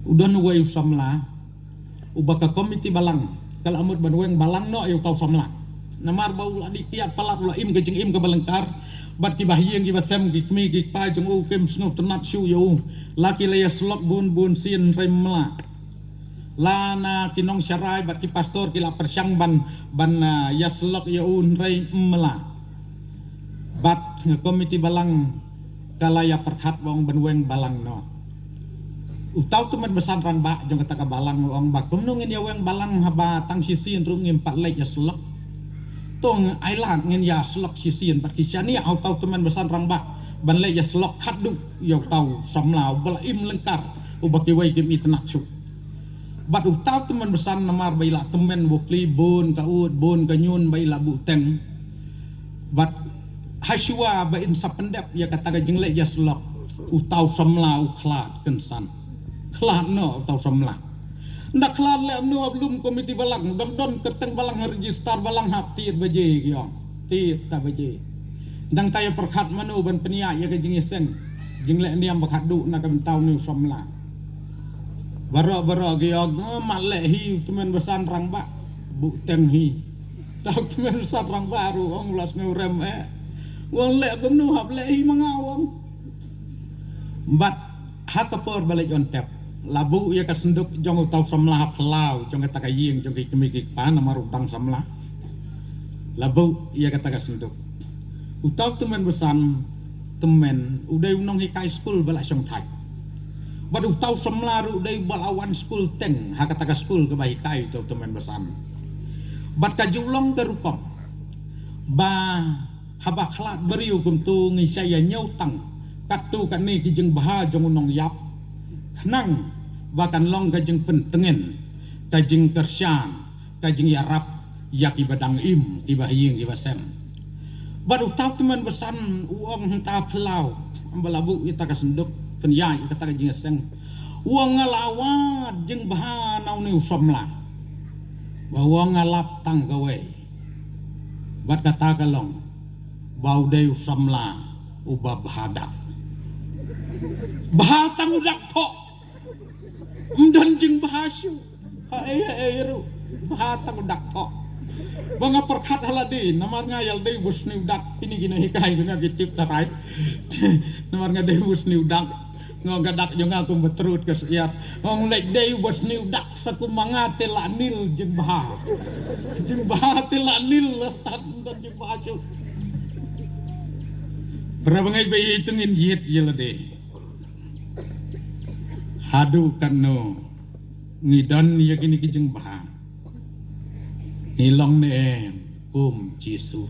udah nuway samla ubaka komiti balang kalau amut banweng balang no ayo tau samla namar bau ladi kiat palat ula im kejeng im ke balengkar bat ki bahieng ki basem ki kmi ki pa jong u kem snu tenat shu yo laki leya slok bun sin remla lana kinong syarai bat ki pastor ki la persyang ban ya slok yo un rei mela bat komiti balang kalaya perhat wong banweng balang no utau teman besan rang ba jong kata ka balang wong ba kumnungin ya weng balang haba tang sisin rung empat lek ya slok tong ailan ngin ya slok sisin bat kisani au tau teman besan rang ba ban lek ya slok hadu ya tau samlau bala im lengkar ubaki wei kim itnak su bat utau teman besan namar baila temen bukli bon ka ud bon ka nyun baila buteng bat haswa ba in sapendep ya kata ka jeng lek ya slok utau samlau klat kensan klat no tau samla ndak klat le no belum komiti balang don keteng balang register balang hap tiit baje gyo tiit ta baje dang tayo perkhat manu ban penia ya ke jing iseng jing le niam bakhat du na kam tau nu samla baro gyo mak le hi temen besan rang ba bu teng hi tau temen besan rang baru ong las ngurem wong le kam nu hap le hi mangawong bat hakapor balik on tap labu ya ka senduk jong tau samla plau jong kata ka ying jong ki kemi ki pan amaru tang samla labu ya kata ka senduk utau temen besan temen udai unong hi kai school bala song thai bad utau samla ru udai balawan school teng ha kata ka school ke bai kai to temen besan bad ka julong garupam ba haba khlat beriu kum tu ngi saya nyau tang katu kan ni kijeng baha jong unong yap nang bahkan long kajeng pentengen kajeng kersyan kajeng yarap yaki badang im ki bahiyeng ki basem baru tahu teman besan uang henta pelau ambalabu ita kasenduk kenya ita kajeng seng uang ngalawat jeng baha nau ni usomla bahwa ngalap tang gawe bat kata kalong bau dei usomla ubah bahadak bahatang udak tok mdan jeng bahasyu ru bahatang udak tok banga perkat haladi namar ngayal dei busni udak ini gina hikai gina gitip tarai namar nga dei busni udak ngogadak jong aku betrut ke siat ngong lek dei busni udak saku mangate lanil jeng bah te lanil tan jeng bahasyu berapa ngai bayi hitungin yit yelade hadu kanu ngidan ya kini kijeng bah nilong ne jisu